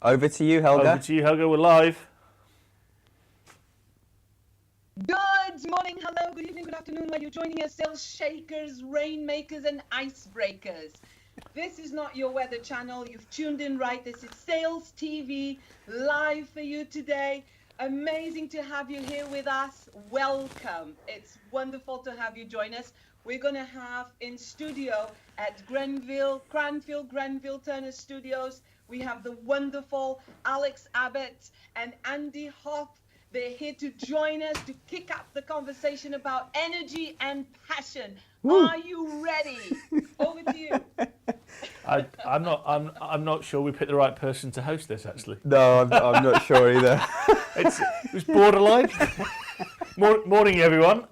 Over to you, Helga. Over to you, Helga. We're live. Good morning, hello, good evening, good afternoon. While you're joining us, sales shakers, rainmakers, and icebreakers. This is not your weather channel. You've tuned in right. This is Sales TV live for you today. Amazing to have you here with us. Welcome. It's wonderful to have you join us. We're going to have in studio at Cranfield Grenville Turner Studios. We have the wonderful Alex Abbott and Andy Hoff. They're here to join us to kick up the conversation about energy and passion. Woo. Are you ready? Over to you. I'm not sure we picked the right person to host this, actually. No, I'm not sure either. It was borderline. Morning, everyone.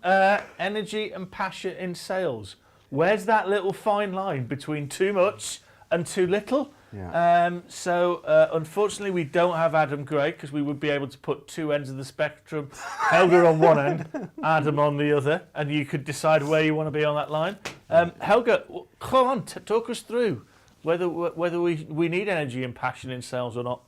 Energy and passion in sales. Where's that little fine line between too much and too little? Yeah. Unfortunately, we don't have Adam Gray because we would be able to put two ends of the spectrum, Helga on one end, Adam on the other, and you could decide where you want to be on that line. Helga, come on, talk us through whether we need energy and passion in sales or not.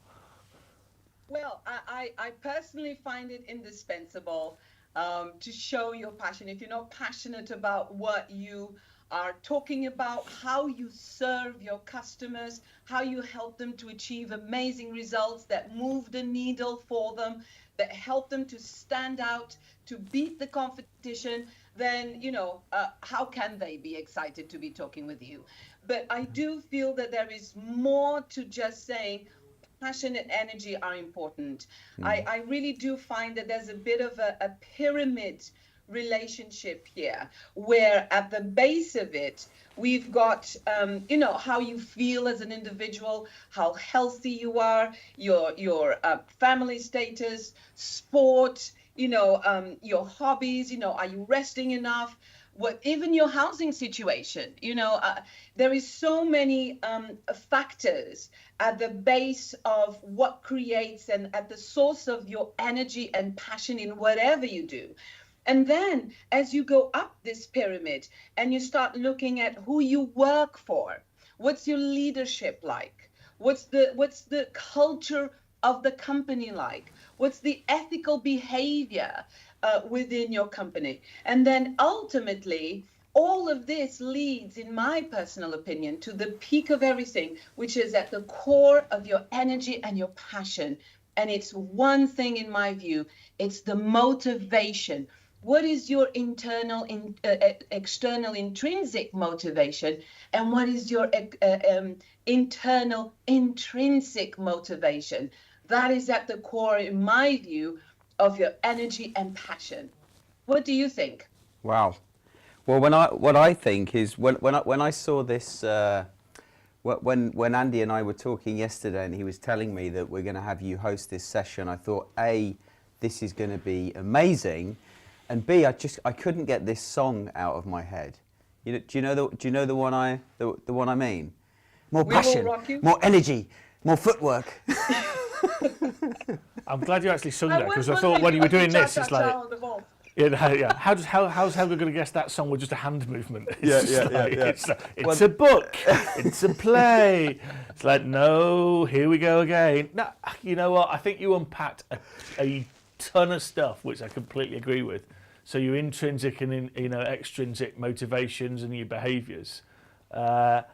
Well, I personally find it indispensable to show your passion. If you're not passionate about what you are talking about, how you serve your customers, how you help them to achieve amazing results that move the needle for them, that help them to stand out, to beat the competition, then, how can they be excited to be talking with you? But I do feel that there is more to just saying passion and energy are important. I really do find that there's a bit of a pyramid relationship here, where at the base of it we've got how you feel as an individual, how healthy you are, your family status, sport, your hobbies, are you resting enough, even your housing situation. There is so many factors at the base of what creates and at the source of your energy and passion in whatever you do. And then as you go up this pyramid and you start looking at who you work for, what's your leadership like? What's the culture of the company like? What's the ethical behavior within your company? And then ultimately, all of this leads, in my personal opinion, to the peak of everything, which is at the core of your energy and your passion. And it's one thing, in my view, it's the motivation. What is your internal, external, intrinsic motivation? And what is your internal, intrinsic motivation? That is at the core, in my view, of your energy and passion. What do you think? Wow. Well, what I think is when I saw this, when Andy and I were talking yesterday, and he was telling me that we're going to have you host this session, I thought, A, this is going to be amazing. And B, I couldn't get this song out of my head. Do you know the one I mean? More passion, more energy, more footwork. I'm glad you actually sung that, because I thought when you were doing this, it's like, how's Helga going to guess that song with just a hand movement? It's a book, it's a play. It's like, no, here we go again. No, you know what? I think you unpacked a ton of stuff, which I completely agree with. So your intrinsic and extrinsic motivations and your behaviours. But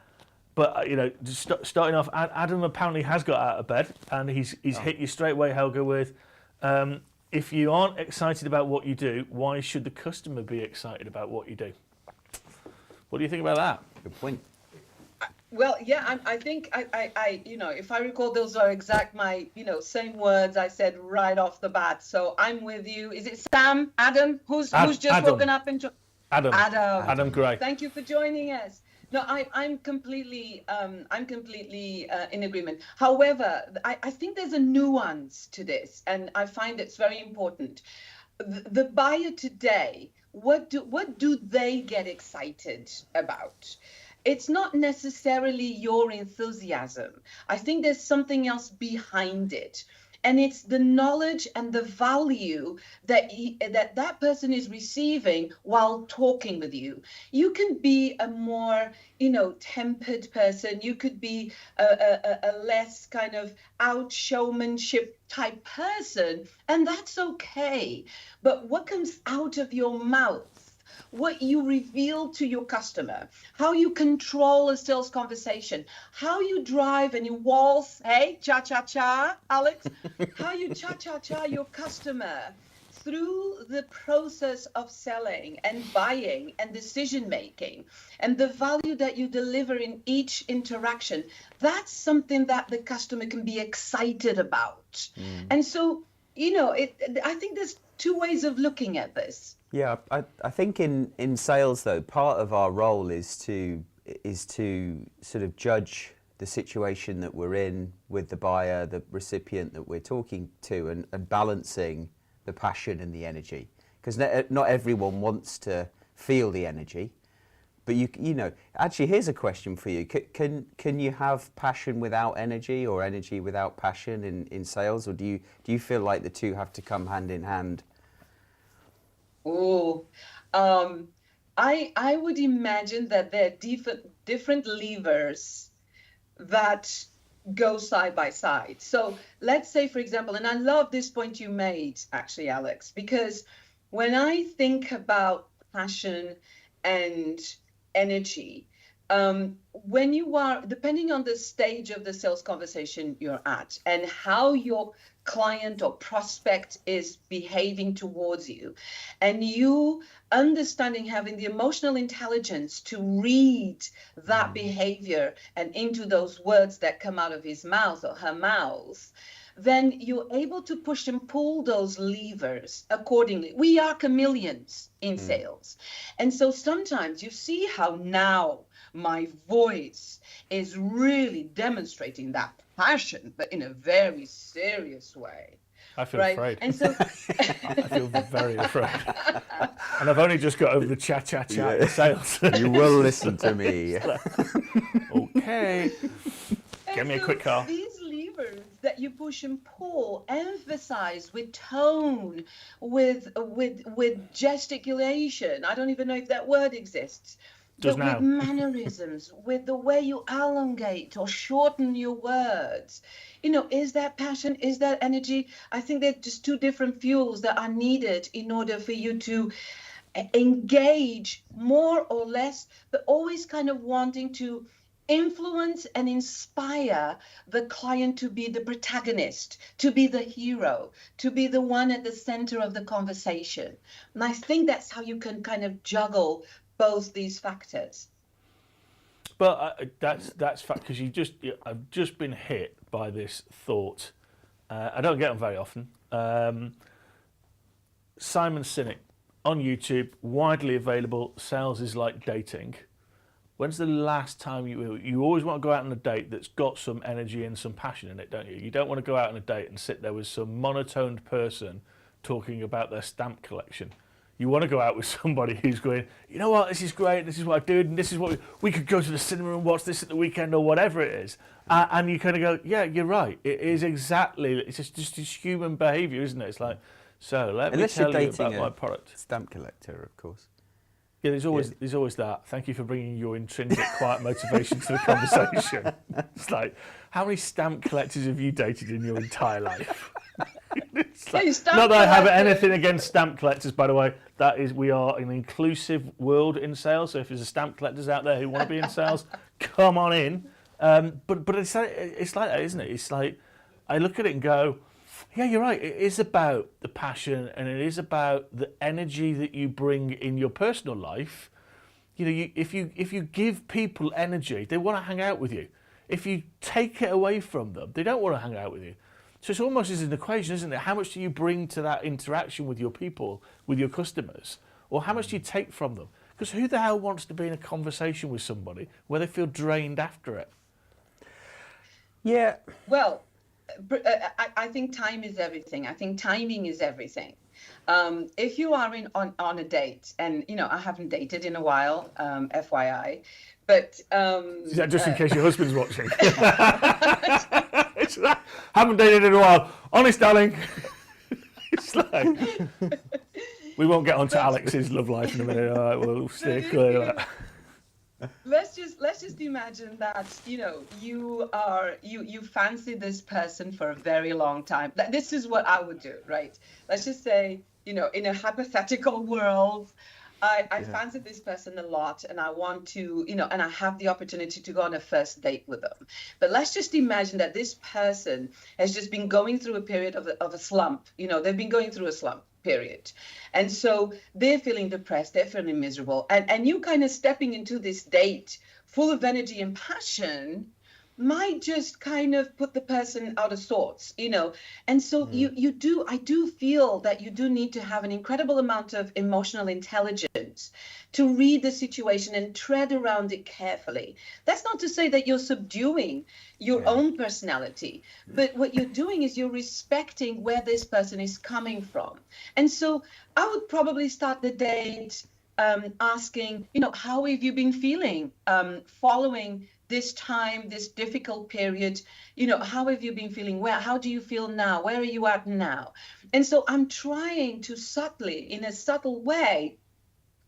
starting off, Adam apparently has got out of bed, and he's hit you straight away, Helga, with if you aren't excited about what you do, why should the customer be excited about what you do? What do you think about that? Good point. Well, yeah, I think I if I recall, those are exact my same words I said right off the bat. So I'm with you. Is it Sam? Adam? Who's just Adam. woken up and Adam Gray. Thank you for joining us. No, I'm completely in agreement. However, I think there's a nuance to this, and I find it's very important. The buyer today, what do they get excited about? It's not necessarily your enthusiasm. I think there's something else behind it. And it's the knowledge and the value that that person is receiving while talking with you. You can be a more, tempered person. You could be a less kind of out showmanship type person, and that's okay. But what comes out of your mouth, what you reveal to your customer, how you control a sales conversation, how you drive and you waltz, hey, cha-cha-cha, Alex, how you cha-cha-cha your customer through the process of selling and buying and decision making, and the value that you deliver in each interaction, that's something that the customer can be excited about. And so, I think there's two ways of looking at this. Yeah, I think in sales though, part of our role is to sort of judge the situation that we're in with the buyer, the recipient that we're talking to, and balancing the passion and the energy, because not everyone wants to feel the energy. But actually, here's a question for you: can you have passion without energy, or energy without passion in sales, or do you feel like the two have to come hand in hand? Oh, I would imagine that there are different levers that go side by side. So let's say, for example, and I love this point you made, actually, Alex, because when I think about passion and energy, when you are, depending on the stage of the sales conversation you're at and how your client or prospect is behaving towards you, and you understanding, having the emotional intelligence to read that behavior and into those words that come out of his mouth or her mouth, then you're able to push and pull those levers accordingly. We are chameleons in sales. And so sometimes you see how now my voice is really demonstrating that passion, but in a very serious way. I feel afraid. And so I feel very afraid. And I've only just got over the cha-cha-cha in sales. You will listen to me. Okay. Give me a quick car. These levers that you push and pull, emphasize with tone, with gesticulation. I don't even know if that word exists. Does but now. With mannerisms, with the way you elongate or shorten your words. Is that passion? Is that energy? I think they're just two different fuels that are needed in order for you to engage more or less, but always kind of wanting to influence and inspire the client to be the protagonist, to be the hero, to be the one at the center of the conversation. And I think that's how you can kind of juggle both these factors. But that's fact, because I've just been hit by this thought. I don't get them very often. Simon Sinek on YouTube, widely available. Sales is like dating. When's the last time you always want to go out on a date that's got some energy and some passion in it, don't you? You don't want to go out on a date and sit there with some monotoned person talking about their stamp collection. You want to go out with somebody who's going, you know what, this is great, this is what I do, and this is what we could go to the cinema and watch this at the weekend or whatever it is. And you kind of go, yeah, you're right. It is exactly, it's just this human behaviour, isn't it? It's like, so let me tell you about my product. Stamp collector, of course. Yeah, there's always that. Thank you for bringing your intrinsic quiet motivation to the conversation. It's like, how many stamp collectors have you dated in your entire life? Like, not that I have anything against stamp collectors, by the way. That is, we are an inclusive world in sales. So if there's a stamp collectors out there who want to be in sales, come on in. But it's like that, isn't it? It's like, I look at it and go, yeah, you're right. It is about the passion, and it is about the energy that you bring in your personal life. If you give people energy, they want to hang out with you. If you take it away from them, they don't want to hang out with you. So it's almost as an equation, isn't it? How much do you bring to that interaction with your people, with your customers, or how much do you take from them? Because who the hell wants to be in a conversation with somebody where they feel drained after it? Yeah. Well, I think time is everything. I think timing is everything. If you are on a date, and I haven't dated in a while, FYI, but is that just in case your husband's watching? haven't dated in a while. Honest, darling. It's like, we won't get onto Alex's love life in a minute. All right, we'll steer clear of that. Let's just imagine that you fancy this person for a very long time. This is what I would do, right? Let's just say, in a hypothetical world, I fancy this person a lot, and I want to, and I have the opportunity to go on a first date with them. But let's just imagine that this person has just been going through a period of a slump. They've been going through a slump period. And so they're feeling depressed, they're feeling miserable. And you kind of stepping into this date full of energy and passion might just kind of put the person out of sorts, And so I do feel that you do need to have an incredible amount of emotional intelligence to read the situation and tread around it carefully. That's not to say that you're subduing your own personality, but what you're doing is you're respecting where this person is coming from. And so I would probably start the date asking, how have you been feeling following this time, this difficult period? How have you been feeling? How do you feel now? Where are you at now? And so I'm trying to subtly, in a subtle way,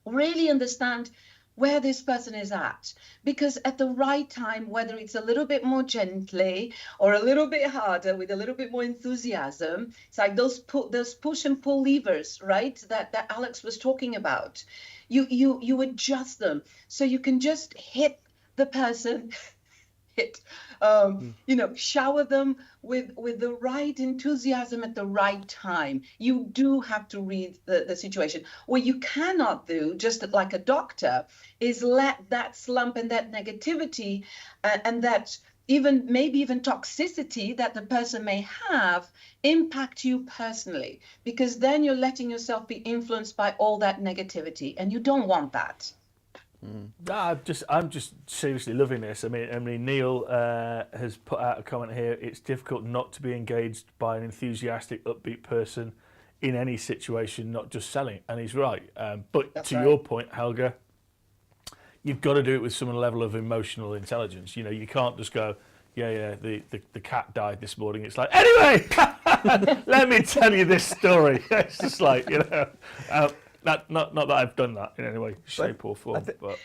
really understand where this person is at, because at the right time, whether it's a little bit more gently or a little bit harder with a little bit more enthusiasm, it's like those push and pull levers, right, that Alex was talking about. You adjust them so you can just hit the person, shower them with the right enthusiasm at the right time. You do have to read the situation. What you cannot do, just like a doctor, is let that slump and that negativity and that maybe even toxicity that the person may have impact you personally, because then you're letting yourself be influenced by all that negativity, and you don't want that. I'm just seriously loving this. I mean, Neil has put out a comment here. It's difficult not to be engaged by an enthusiastic, upbeat person in any situation, not just selling. And he's right. But that's to your point, Helga, you've got to do it with some level of emotional intelligence. You can't just go, the cat died this morning. It's like, anyway, let me tell you this story. It's just like, not that I've done that in any way, shape or form. Is it all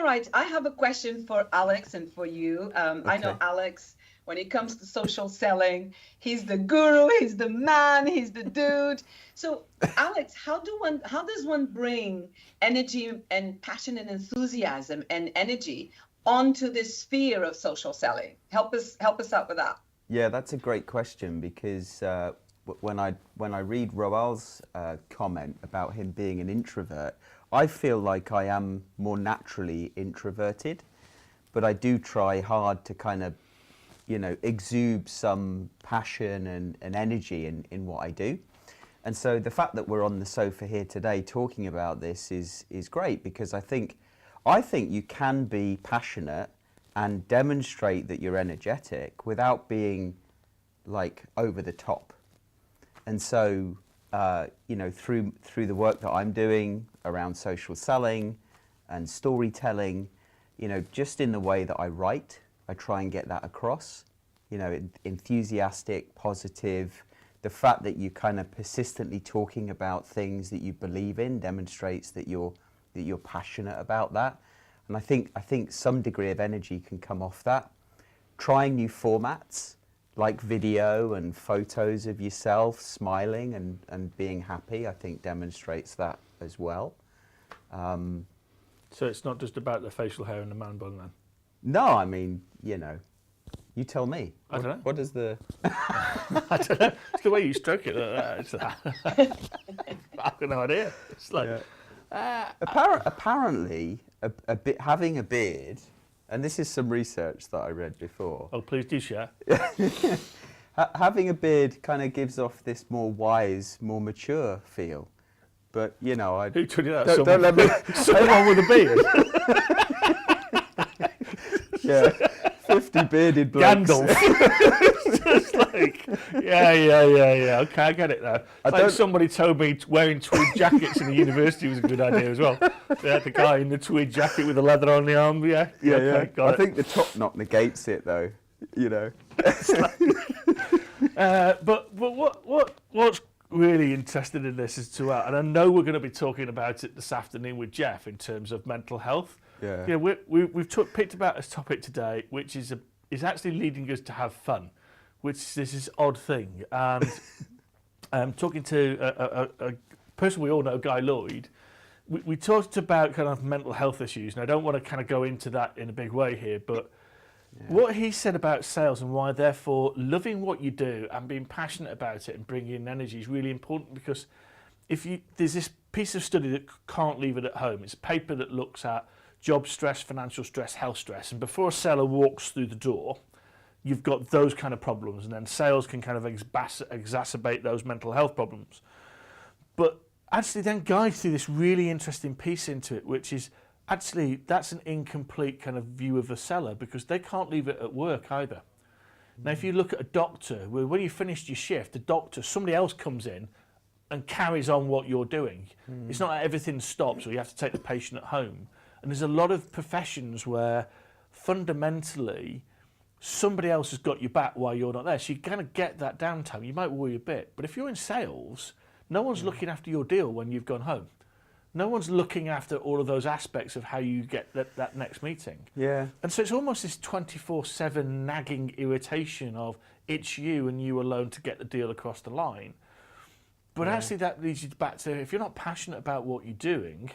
right? I have a question for Alex and for you. Okay. I know Alex, when it comes to social selling, he's the guru, he's the man, he's the dude. So, Alex, how does one bring energy and passion and enthusiasm and energy onto this sphere of social selling? Help us out with that. Yeah, that's a great question, because when I read Roal's comment about him being an introvert, I feel like I am more naturally introverted, but I do try hard to kind of, exude some passion and energy in what I do. And so the fact that we're on the sofa here today talking about this is great, because I think you can be passionate and demonstrate that you're energetic without being like over the top. And so, through the work that I'm doing around social selling and storytelling, just in the way that I write, I try and get that across, enthusiastic, positive. The fact that you kind of persistently talking about things that you believe in demonstrates that you're passionate about that. And I think some degree of energy can come off that. Trying new formats, like video and photos of yourself smiling and being happy, I think demonstrates that as well. So it's not just about the facial hair and the man bun then? No, I mean, you tell me. I don't know. What is the... I don't know. It's the way you stroke it. I've got no idea. It's like... Yeah. Apparently, having a beard, and this is some research that I read before. Oh, please do share. Having a beard kind of gives off this more wise, more mature feel. But, Who told you that? Don't let me... Someone with a beard. Yeah, 50 bearded blokes. Gandalf. Just like, yeah. Okay, I get it now. It's like somebody told me wearing tweed jackets in the university was a good idea as well. They had the guy in the tweed jacket with the leather on the arm. Yeah. I think the top knot negates it though. You know. But what's really interesting in this is and I know we're going to be talking about it this afternoon with Jeff in terms of mental health. Yeah. You know, we've picked about a topic today, which is actually leading us to have fun, which is this odd thing. And talking to a person we all know, Guy Lloyd, we talked about kind of mental health issues, and I don't want to kind of go into that in a big way here, but what he said about sales and why, therefore, loving what you do and being passionate about it and bringing in energy is really important, because there's this piece of study that can't leave it at home. It's a paper that looks at job stress, financial stress, health stress, and before a seller walks through the door, you've got those kind of problems, and then sales can kind of exacerbate those mental health problems. But actually then Guy threw this really interesting piece into it, which is actually that's an incomplete kind of view of a seller, because they can't leave it at work either. Now, if you look at a doctor, when you finished your shift, somebody else comes in and carries on what you're doing. It's not like everything stops or you have to take the patient at home. And there's a lot of professions where fundamentally somebody else has got your back while you're not there. So you kind of get that downtime. You might worry a bit. But if you're in sales, no one's looking after your deal when you've gone home. No one's looking after all of those aspects of how you get that next meeting. Yeah. And so it's almost this 24/7 nagging irritation of it's you and you alone to get the deal across the line. But actually that leads you back to, if you're not passionate about what you're doing,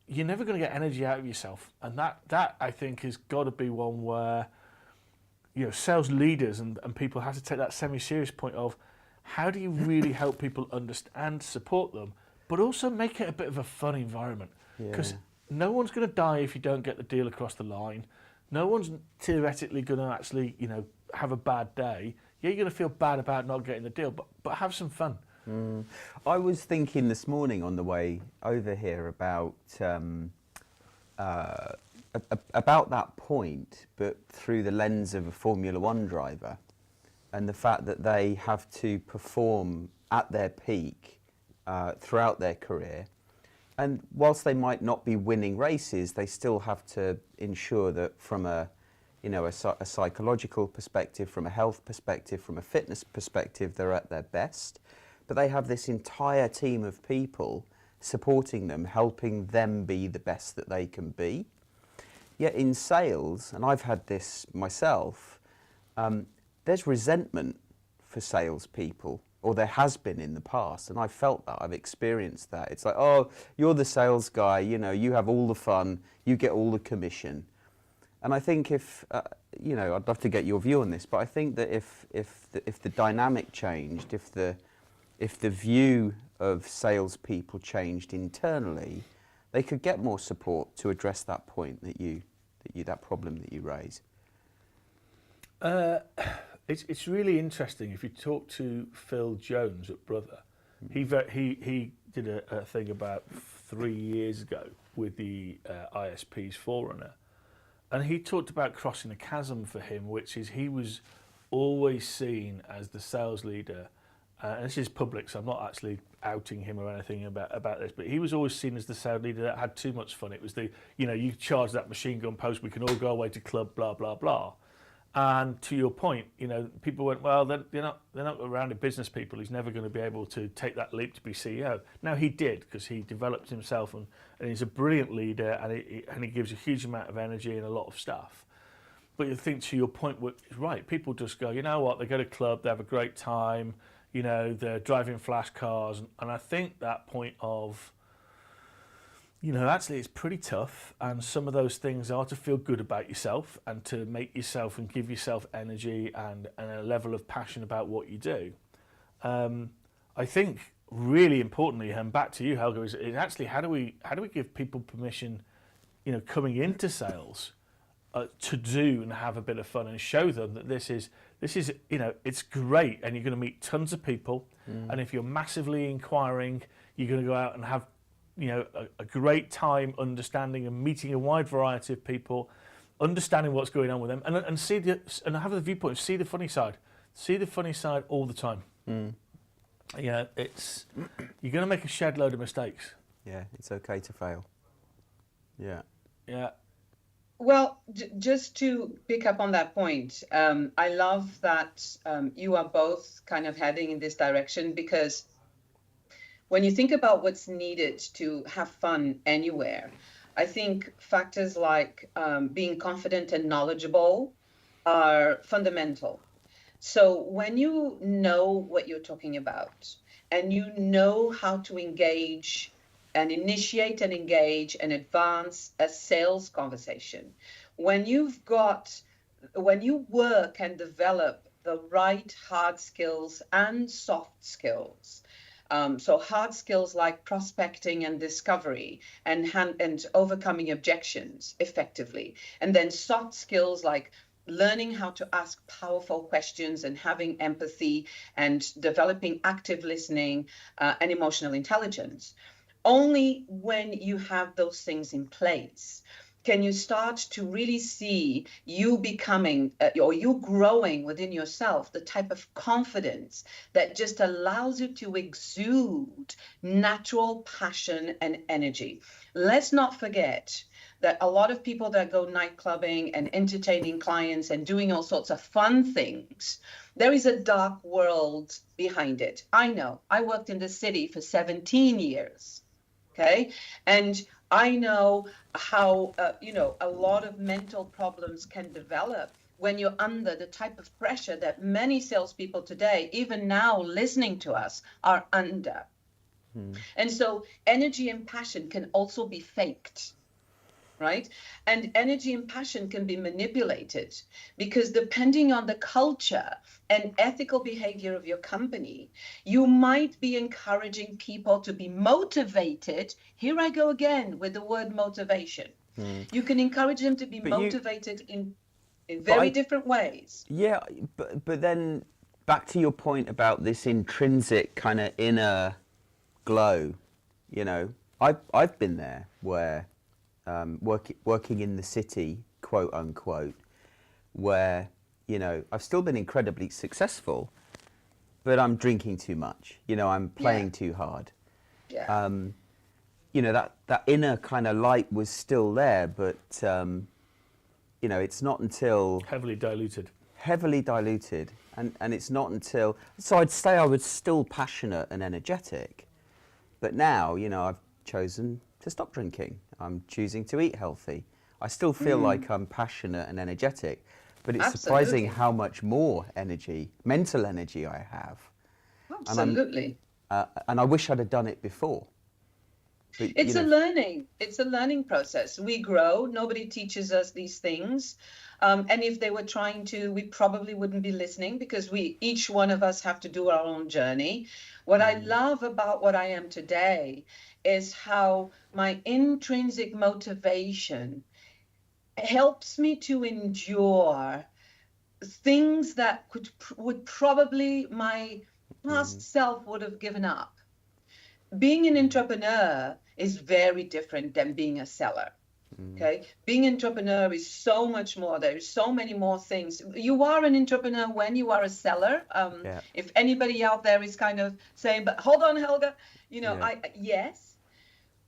you're never going to get energy out of yourself. And that I think has got to be one where, you know, sales leaders and people have to take that semi-serious point of how do you really help people understand, support them, but also make it a bit of a fun environment. Because no one's going to die if you don't get the deal across the line. No one's theoretically going to actually, you know, have a bad day. Yeah, you're going to feel bad about not getting the deal, but have some fun. I was thinking this morning on the way over here about that point, but through the lens of a Formula One driver, and the fact that they have to perform at their peak throughout their career. And whilst they might not be winning races, they still have to ensure that from a psychological perspective, from a health perspective, from a fitness perspective, they're at their best. But they have this entire team of people supporting them, helping them be the best that they can be. Yet in sales, and I've had this myself, there's resentment for salespeople, or there has been in the past, and I've felt that, I've experienced that. It's like, oh, you're the sales guy, you know, you have all the fun, you get all the commission. And I think if, I'd love to get your view on this, but I think that if the dynamic changed, if the view of salespeople changed internally, they could get more support to address that point that problem that you raise. It's really interesting. If you talk to Phil Jones at Brother, he did a thing about 3 years ago with the ISP's Forerunner, and he talked about crossing a chasm for him, which is he was always seen as the sales leader. And this is public, so I'm not actually outing him or anything about this, but he was always seen as the sales leader that had too much fun. It was you charge that machine gun post, we can all go away to club, blah, blah, blah. And to your point, people went, well, they're not around business people. He's never going to be able to take that leap to be CEO. Now he did, because he developed himself and he's a brilliant leader, and he gives a huge amount of energy and a lot of stuff. But you think, to your point, right, people just go, you know what, they go to club, they have a great time, they're driving flash cars. And I think that point of, actually it's pretty tough, and some of those things are to feel good about yourself and to make yourself and give yourself energy and a level of passion about what you do. I think really importantly, and back to you, Helga, is actually how do we give people permission, coming into sales, to do and have a bit of fun and show them that this is it's great, and you're going to meet tons of people, and if you're massively inquiring, you're going to go out and have a great time understanding and meeting a wide variety of people, understanding what's going on with them, and have the viewpoint, see the funny side all the time. You're going to make a shed load of mistakes. Yeah, it's okay to fail. Yeah. Well, just to pick up on that point, I love that you are both kind of heading in this direction, because when you think about what's needed to have fun anywhere, I think factors like being confident and knowledgeable are fundamental. So when you know what you're talking about and you know how to engage and initiate and engage and advance a sales conversation, when you work and develop the right hard skills and soft skills, so hard skills like prospecting and discovery and overcoming objections effectively, and then soft skills like learning how to ask powerful questions and having empathy and developing active listening and emotional intelligence. Only when you have those things in place can you start to really see you becoming or you growing within yourself the type of confidence that just allows you to exude natural passion and energy. Let's not forget that a lot of people that go nightclubbing and entertaining clients and doing all sorts of fun things, there is a dark world behind it. I know. I worked in the city for 17 years. Okay. And I know how, a lot of mental problems can develop when you're under the type of pressure that many salespeople today, even now listening to us, are under. And so energy and passion can also be faked. Right? And energy and passion can be manipulated, because depending on the culture and ethical behavior of your company, you might be encouraging people to be motivated. Here I go again with the word motivation. You can encourage them to be motivated in very different ways. Yeah, but then back to your point about this intrinsic kind of inner glow, I've been there where working in the city, quote unquote, where, I've still been incredibly successful, but I'm drinking too much, I'm playing too hard. Yeah. That inner kind of light was still there, but, it's not until... Heavily diluted. And it's not until... So I'd say I was still passionate and energetic, but now, I've chosen to stop drinking. I'm choosing to eat healthy. I still feel like I'm passionate and energetic, but it's surprising how much more energy, mental energy I have. Absolutely. And I wish I'd have done it before. But, it's a learning process. We grow. Nobody teaches us these things. And if they were trying to, we probably wouldn't be listening, because each one of us have to do our own journey. What I love about what I am today is how my intrinsic motivation helps me to endure things that would probably my past self would have given up. Being an entrepreneur is very different than being a seller. Okay, being an entrepreneur is so much more. There's so many more things. You are an entrepreneur when you are a seller. If anybody out there is kind of saying, "But hold on, Helga," yes.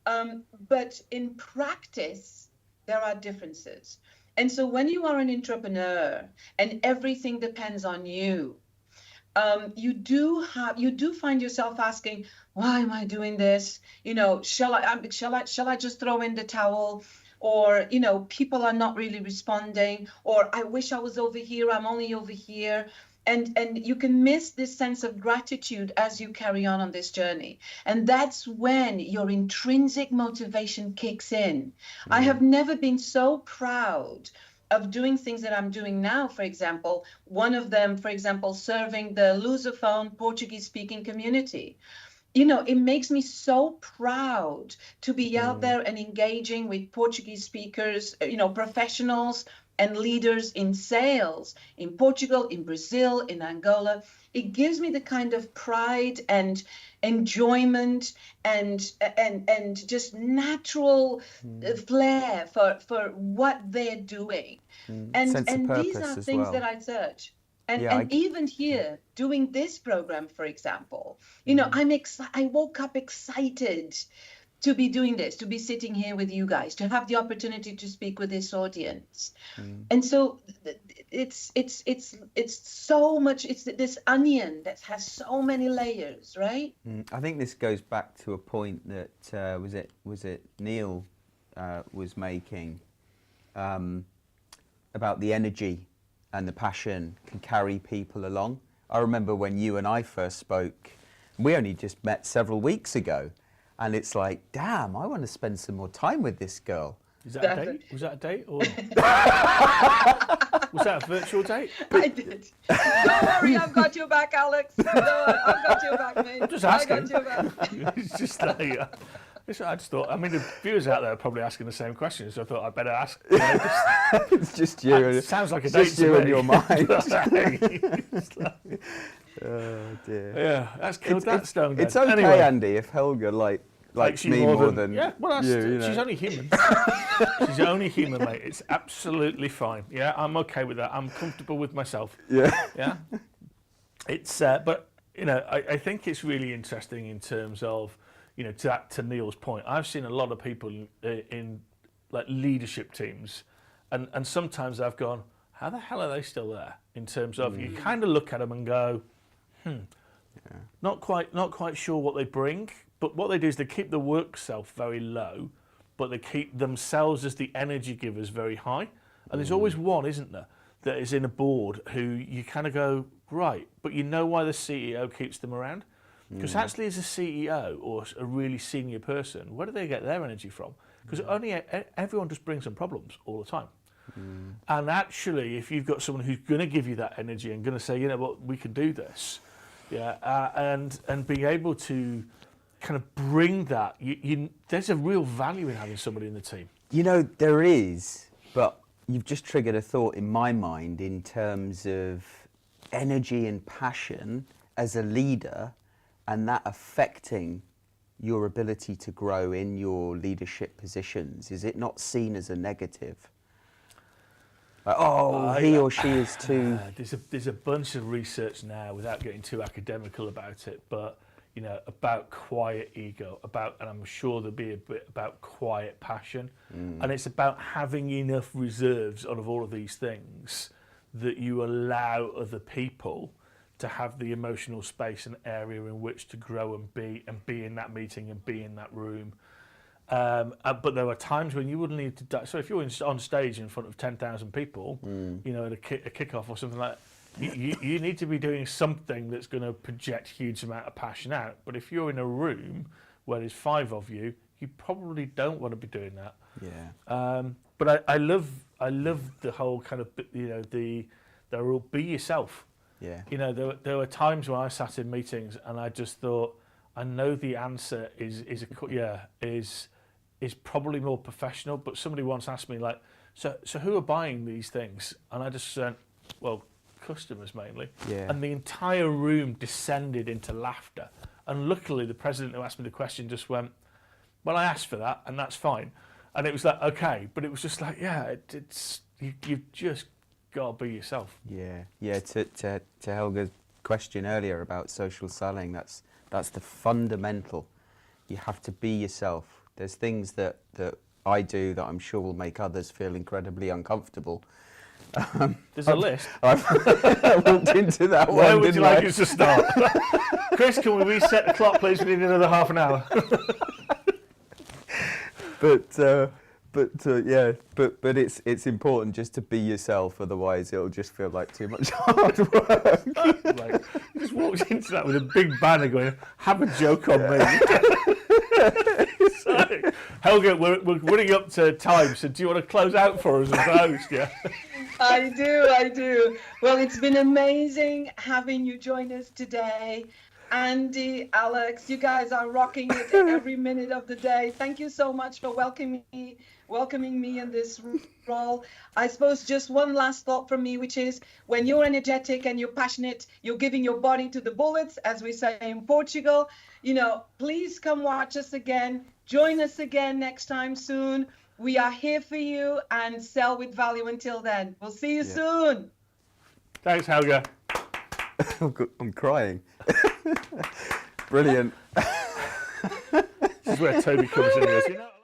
But in practice, there are differences. And so when you are an entrepreneur and everything depends on you, you do find yourself asking, "Why am I doing this? Shall I just throw in the towel?" Or, people are not really responding, or I wish I was over here, I'm only over here. And you can miss this sense of gratitude as you carry on this journey. And that's when your intrinsic motivation kicks in. I have never been so proud of doing things that I'm doing now. For example, one of them, serving the Lusophone Portuguese-speaking community. It makes me so proud to be out there and engaging with Portuguese speakers, professionals and leaders in sales in Portugal, in Brazil, in Angola. It gives me the kind of pride and enjoyment and just natural flair for what they're doing. And these are things that I search. And even here, doing this program, for example, I woke up excited to be doing this, to be sitting here with you guys, to have the opportunity to speak with this audience. And so it's so much, it's this onion that has so many layers, right? I think this goes back to a point that was it Neil was making about the energy and the passion can carry people along. I remember when you and I first spoke, we only just met several weeks ago, and it's like, damn, I want to spend some more time with this girl. Is that a date? Was that a date? Or was that a virtual date? I did. Don't worry, I've got your back, Alex. No, I've got your back, mate. I'm just asking. I got your back. It's just like, I just thought, I mean, the viewers out there are probably asking the same questions, so I thought I'd better ask. It's just you. Sounds like a date just you in your mind. Oh dear. Yeah, that's killed that stone. It's okay, anyway. Andy, if Helga likes me more than yeah. Well, you know. She's only human. She's only human, mate. It's absolutely fine. Yeah, I'm okay with that. I'm comfortable with myself. Yeah. Yeah. It's but you know, I think it's really interesting in terms of, you know, to Neil's point. I've seen a lot of people in like leadership teams, and sometimes I've gone, how the hell are they still there? In terms of you kind of look at them and go, not quite sure what they bring, but what they do is they keep the work self very low, but they keep themselves as the energy givers very high. And there's always one, isn't there, that is in a board who you kind of go, right, but you know why the CEO keeps them around? Because actually as a CEO or a really senior person, where do they get their energy from? Because everyone just brings them problems all the time. And actually, if you've got someone who's going to give you that energy and going to say, you know what, we can do this, and being able to kind of bring that, there's a real value in having somebody in the team. You know, there is, but you've just triggered a thought in my mind in terms of energy and passion as a leader, and that affecting your ability to grow in your leadership positions. Is it not seen as a negative? Like, he or she is too... There's a bunch of research now, without getting too academical about it, but you know, about quiet ego, and I'm sure there'll be a bit about quiet passion, and it's about having enough reserves out of all of these things that you allow other people to have the emotional space and area in which to grow and be in that meeting and be in that room. But there are times when you wouldn't need to. So if you're on stage in front of 10,000 people, you know, at a kickoff or something like that, you need to be doing something that's going to project huge amount of passion out. But if you're in a room where there's 5 of you, you probably don't want to be doing that. Yeah. But I love the whole kind of, you know, the rule, be yourself. Yeah. You know, there were times when I sat in meetings and I just thought, I know the answer is probably more professional, but somebody once asked me, like, so who are buying these things? And I just said, well, customers mainly. Yeah. And the entire room descended into laughter. And luckily, the president who asked me the question just went, well, I asked for that, and that's fine. And it was like, okay, but it was just like, yeah, you've just got to be yourself. Yeah. To Helga's question earlier about social selling, that's the fundamental. You have to be yourself. There's things that I do that I'm sure will make others feel incredibly uncomfortable. There's a list. I've walked into that one. Where would you like us to start? Chris, can we reset the clock, please? We need another half an hour. But it's important just to be yourself. Otherwise, it'll just feel like too much hard work. Like, just walked into that with a big banner going, "Have a joke on me." So, Helga, we're running up to time. So, do you want to close out for us as host? Yeah. I do. Well, it's been amazing having you join us today. Andy, Alex, you guys are rocking it every minute of the day. Thank you so much for welcoming me in this role. I suppose just one last thought from me, which is when you're energetic and you're passionate, you're giving your body to the bullets, as we say in Portugal. You know, please come watch us again. Join us again next time soon. We are here for you, and sell with value until then. We'll see you soon. Thanks, Helga. I'm crying. Brilliant. is where Toby comes in and goes,